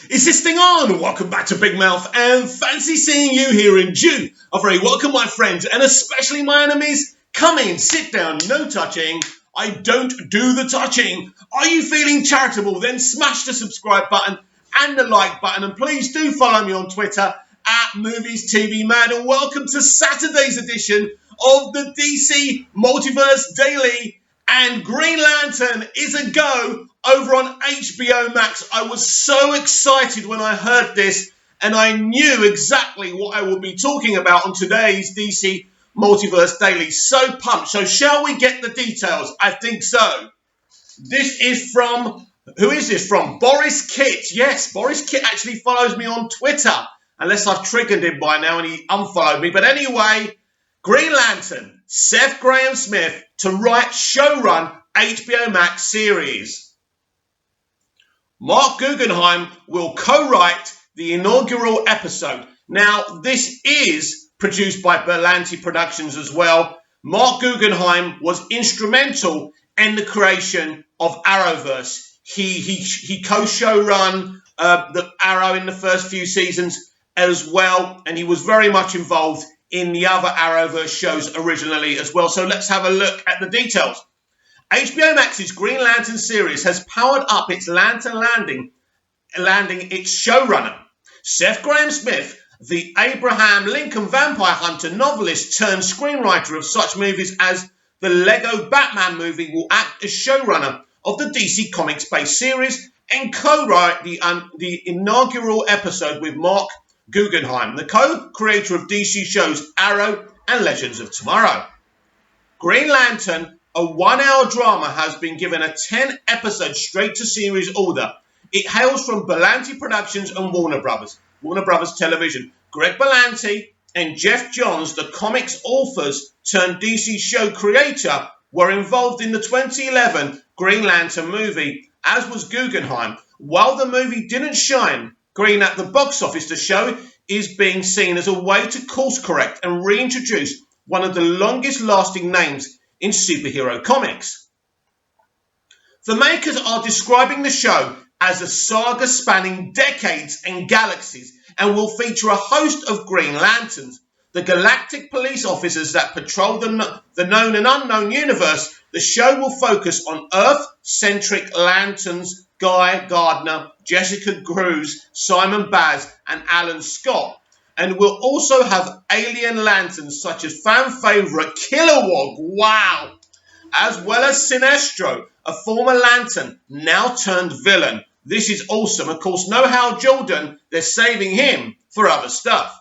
Is this thing on? Welcome back to Big Mouth and fancy seeing you here in June. A very welcome, my friends, and especially my enemies. Come in, sit down, no touching. I don't do the touching. Are you feeling charitable? Then smash the subscribe button and the like button, and please do follow me on Twitter at Movies TV Mad. And welcome to Saturday's edition of the DC Multiverse Daily. And Green Lantern is a go over on HBO Max. I was so excited when I heard this, and I knew exactly what I would be talking about on today's DC Multiverse Daily. So pumped. So shall we get the details? I think so. This is from, who is this from? Boris Kitt. Yes, Boris Kitt actually follows me on Twitter, unless I've triggered him by now and he unfollowed me. But anyway, Green Lantern, Seth Grahame-Smith to write, showrun HBO Max series. Mark Guggenheim will co-write the inaugural episode. Now, this is produced by Berlanti Productions as well. Mark Guggenheim was instrumental in the creation of Arrowverse. He co-showrun the Arrow in the first few seasons as well, and he was very much involved in the other Arrowverse shows originally as well. So let's have a look at the details. HBO Max's Green Lantern series has powered up its Lantern landing its showrunner. Seth Grahame-Smith, the Abraham Lincoln vampire hunter, novelist turned screenwriter of such movies as the Lego Batman movie, will act as showrunner of the DC Comics-based series and co-write the inaugural episode with Mark Guggenheim, the co-creator of DC shows Arrow and Legends of Tomorrow. Green Lantern, a 1-hour drama, has been given a 10-episode straight-to-series order. It hails from Berlanti Productions and Warner Brothers Television. Greg Berlanti and Jeff Johns, the comics authors turned DC show creator, were involved in the 2011 Green Lantern movie, as was Guggenheim. While the movie didn't shine green at the box office, the show is being seen as a way to course correct and reintroduce one of the longest lasting names in superhero comics. The makers are describing the show as a saga spanning decades and galaxies, and will feature a host of Green Lanterns, the galactic police officers that patrol the known and unknown universe. The show will focus on Earth-centric Lanterns Guy Gardner, Jessica Cruz, Simon Baz, and Alan Scott, and will also have alien lanterns such as fan favourite Kilowog, wow, as well as Sinestro, a former Lantern, now turned villain. This is awesome. Of course, no Hal Jordan, they're saving him for other stuff.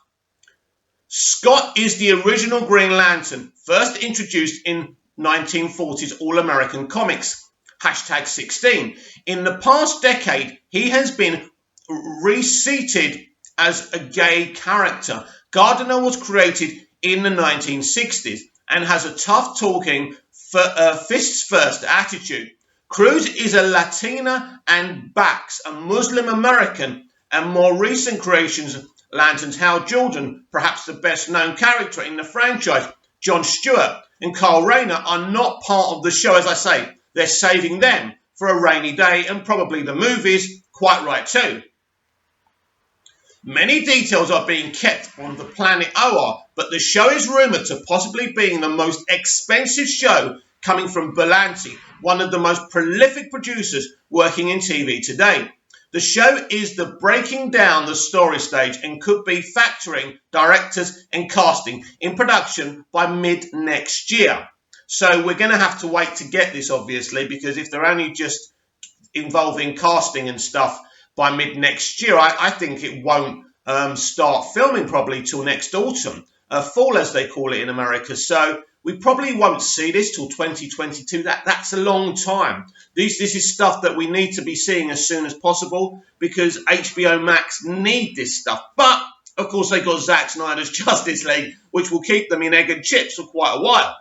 Scott is the original Green Lantern, first introduced in 1940s All-American Comics, #16. In the past decade, he has been reseated as a gay character. Gardner was created in the 1960s and has a tough-talking, fists-first attitude. Cruz is a Latina and Bax, a Muslim American, and more recent creations, Lanterns Hal Jordan, perhaps the best-known character in the franchise, John Stewart and Carl Rayner, are not part of the show. As I say, they're saving them for a rainy day, and probably the movies, quite right too. Many details are being kept on the planet OR, but the show is rumoured to possibly being the most expensive show coming from Berlanti, one of the most prolific producers working in TV today. The show is the breaking down the story stage and could be factoring directors and casting in production by mid-next year. So we're going to have to wait to get this, obviously, because if they're only just involving casting and stuff by mid-next year, I think it won't start filming probably till next autumn, fall as they call it in America. So we probably won't see this till 2022. That's a long time. This is stuff that we need to be seeing as soon as possible because HBO Max need this stuff. But, of course, they got Zack Snyder's Justice League, which will keep them in egg and chips for quite a while.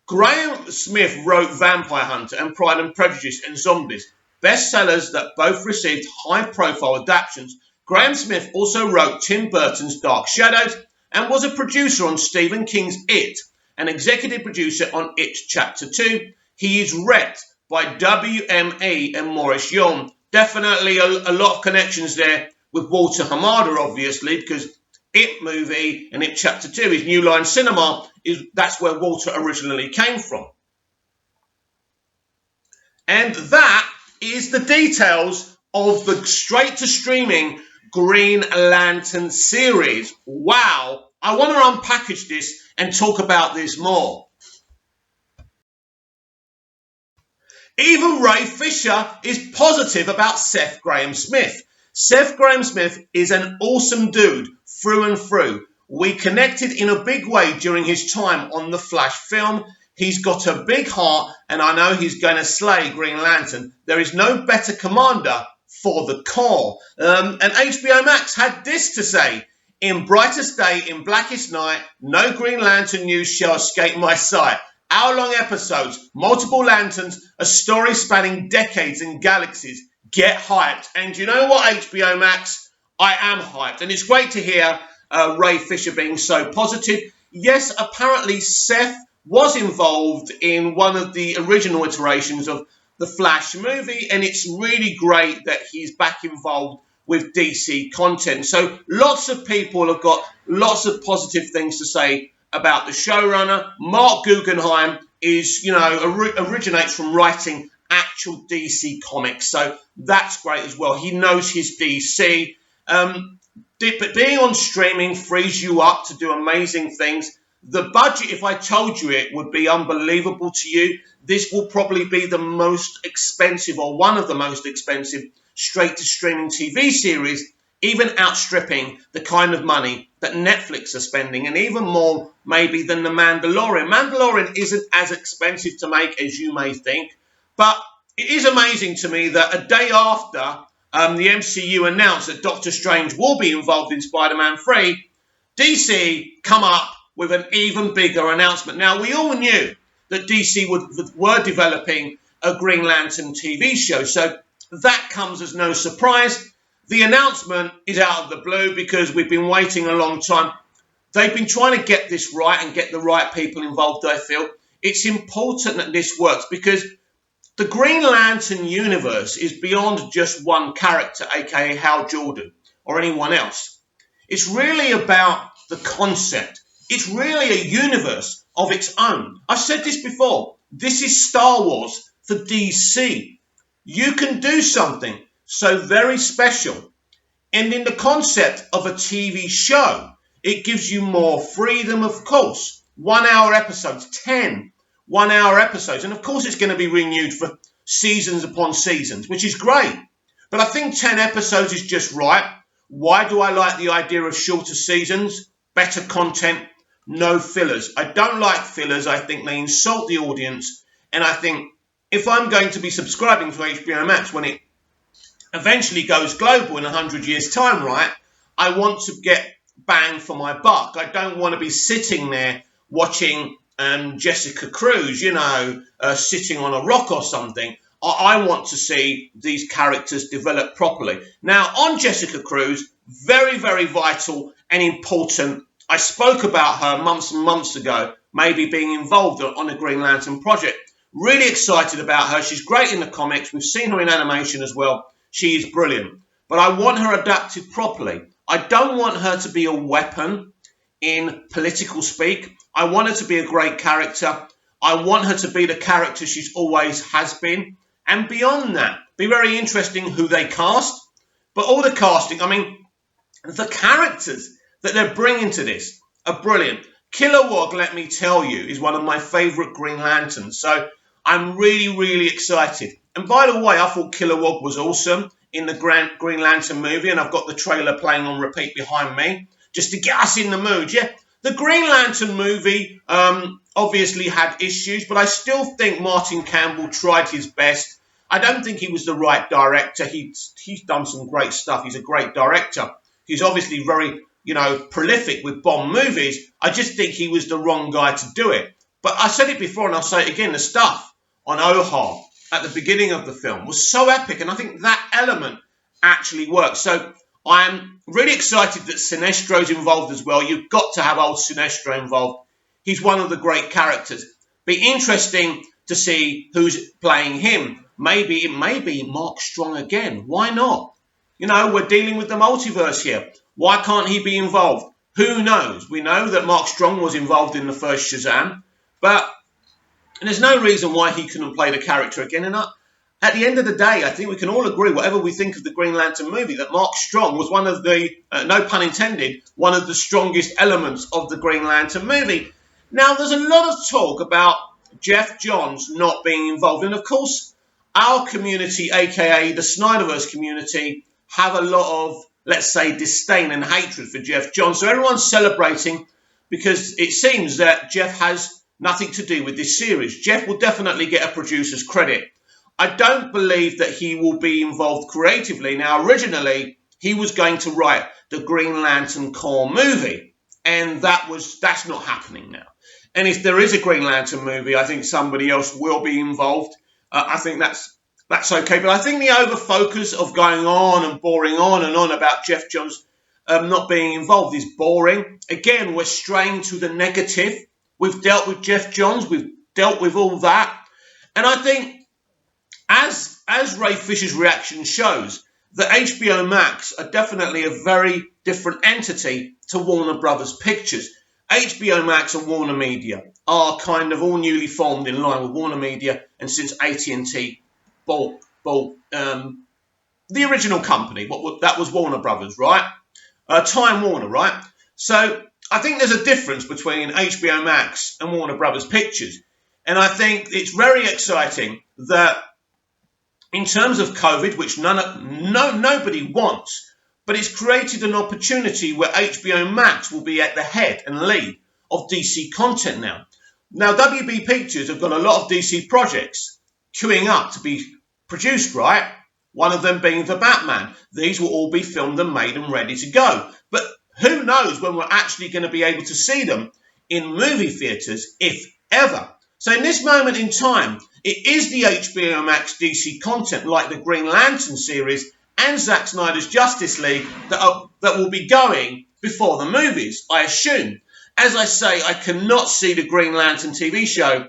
Grahame-Smith wrote Vampire Hunter and Pride and Prejudice and Zombies, bestsellers that both received high-profile adaptations. Grahame-Smith also wrote Tim Burton's Dark Shadows and was a producer on Stephen King's It, an executive producer on It Chapter 2. He is rep by WME and Maurice Young. definitely a lot of connections there with Walter Hamada, obviously, because It movie and It Chapter 2, his New Line Cinema, that's where Walter originally came from. And that is the details of the straight-to-streaming Green Lantern series. Wow. I want to unpackage this and talk about this more. Even Ray Fisher is positive about Seth Grahame-Smith. Seth Grahame-Smith is an awesome dude through and through. We connected in a big way during his time on the Flash film. He's got a big heart, and I know he's going to slay Green Lantern. There is no better commander for the Corps. And HBO Max had this to say: in brightest day, in blackest night, no Green Lantern news shall escape my sight. Hour-long episodes, multiple lanterns, a story spanning decades and galaxies. Get hyped. And you know what, HBO Max? I am hyped. And it's great to hear Ray Fisher being so positive. Yes, apparently Seth was involved in one of the original iterations of the Flash movie, and it's really great that he's back involved with DC content. So lots of people have got lots of positive things to say about the showrunner. Mark Guggenheim originates from writing actual DC comics, so that's great as well. He knows his DC. But being on streaming frees you up to do amazing things. The budget, if I told you it, would be unbelievable to you. This will probably be the most expensive, or one of the most expensive, straight-to-streaming TV series, even outstripping the kind of money that Netflix are spending, and even more maybe than The Mandalorian. Mandalorian isn't as expensive to make as you may think, but it is amazing to me that a day after the MCU announced that Doctor Strange will be involved in Spider-Man 3, DC come up with an even bigger announcement. Now, we all knew that DC were developing a Green Lantern TV show, so that comes as no surprise. The announcement is out of the blue because we've been waiting a long time. They've been trying to get this right and get the right people involved, I feel. It's important that this works because the Green Lantern universe is beyond just one character, aka Hal Jordan, or anyone else. It's really about the concept. It's really a universe of its own. I've said this before. This is Star Wars for DC. You can do something so very special. And in the concept of a TV show, it gives you more freedom, of course. 1 hour episodes, 10 1 hour episodes. And of course it's going to be renewed for seasons upon seasons, which is great. But I think 10 episodes is just right. Why do I like the idea of shorter seasons? Better content, no fillers. I don't like fillers. I think they insult the audience. And I think if I'm going to be subscribing to HBO Max when it eventually goes global in 100 years' time, right, I want to get bang for my buck. I don't want to be sitting there watching Jessica Cruz, sitting on a rock or something. I want to see these characters develop properly. Now, on Jessica Cruz, very, very vital and important. I spoke about her months and months ago, maybe being involved on a Green Lantern project. Really excited about her. She's great in the comics. We've seen her in animation as well. She is brilliant. But I want her adapted properly. I don't want her to be a weapon in political speak. I want her to be a great character. I want her to be the character she's always has been. And beyond that, be very interesting who they cast. But all the casting, the characters that they're bringing to this are brilliant. Kilowog, let me tell you, is one of my favourite Green Lanterns. So I'm really, really excited. And by the way, I thought Kilowog was awesome in the Green Lantern movie, and I've got the trailer playing on repeat behind me just to get us in the mood. Yeah, the Green Lantern movie obviously had issues, but I still think Martin Campbell tried his best. I don't think he was the right director. He's done some great stuff. He's a great director. He's obviously very, prolific with Bond movies. I just think he was the wrong guy to do it. But I said it before and I'll say it again, the stuff on Ohar at the beginning of the film was so epic, and I think that element actually works. So I'm really excited that Sinestro's involved as well. You've got to have old Sinestro involved. He's one of the great characters. Be interesting to see who's playing him. maybe it may be Mark Strong again. Why not? You know, we're dealing with the multiverse here. Why can't he be involved? Who knows? We know that Mark Strong was involved in the first Shazam, but there's no reason why he couldn't play the character again. And at the end of the day, I think we can all agree, whatever we think of the Green Lantern movie, that Mark Strong was one of the, no pun intended, one of the strongest elements of the Green Lantern movie. Now, there's a lot of talk about Jeff Johns not being involved. And of course, our community, aka the Snyderverse community, have a lot of, let's say, disdain and hatred for Jeff Johns. So everyone's celebrating because it seems that Jeff has nothing to do with this series. Jeff will definitely get a producer's credit. I don't believe that he will be involved creatively. Now, originally, he was going to write the Green Lantern Corps movie, and that's not happening now. And if there is a Green Lantern movie, I think somebody else will be involved. I think that's okay. But I think the over-focus of going on and boring on and on about Jeff Johns not being involved is boring. Again, we're straying to the negative. We've dealt with Jeff Johns. We've dealt with all that. And I think, as Ray Fisher's reaction shows, that HBO Max are definitely a very different entity to Warner Brothers Pictures. HBO Max and Warner Media are kind of all newly formed in line with Warner Media, and since AT&T bought the original company, that was Warner Brothers, right? Time Warner, right? So I think there's a difference between HBO Max and Warner Brothers Pictures, and I think it's very exciting that in terms of COVID, which nobody wants, but it's created an opportunity where HBO Max will be at the head and lead of DC content now. Now, WB Pictures have got a lot of DC projects queuing up to be produced, right? One of them being The Batman. These will all be filmed and made and ready to go. But who knows when we're actually going to be able to see them in movie theatres, if ever. So in this moment in time, it is the HBO Max DC content like the Green Lantern series and Zack Snyder's Justice League that will be going before the movies, I assume. As I say, I cannot see the Green Lantern TV show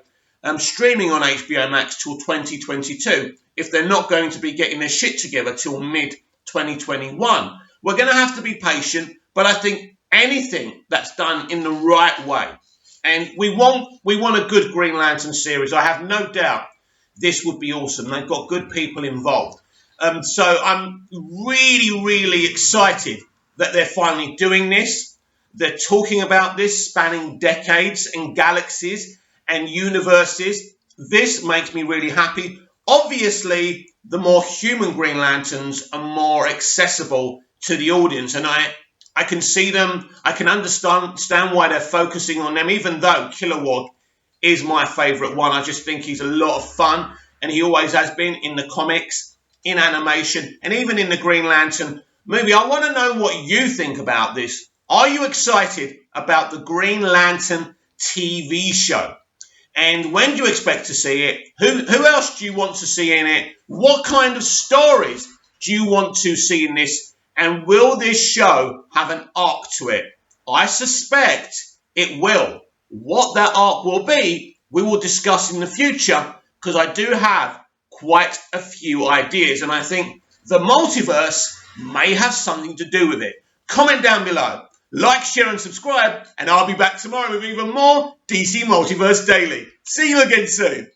streaming on HBO Max till 2022 if they're not going to be getting their shit together till mid-2021. We're going to have to be patient, but I think anything that's done in the right way, and we want a good Green Lantern series. I have no doubt this would be awesome. They've got good people involved. So I'm really, really excited that they're finally doing this. They're talking about this, spanning decades and galaxies and universes. This makes me really happy. Obviously, the more human Green Lanterns are more accessible to the audience, and I can see them. I can understand why they're focusing on them, even though Kilowog is my favourite one. I just think he's a lot of fun, and he always has been in the comics, in animation, and even in the Green Lantern movie. I want to know what you think about this. Are you excited about the Green Lantern TV show? And when do you expect to see it? Who else do you want to see in it? What kind of stories do you want to see in this? And will this show have an arc to it? I suspect it will. What that arc will be, we will discuss in the future, because I do have quite a few ideas, and I think the multiverse may have something to do with it. Comment down below. Like, share, and subscribe, and I'll be back tomorrow with even more DC Multiverse Daily. See you again soon.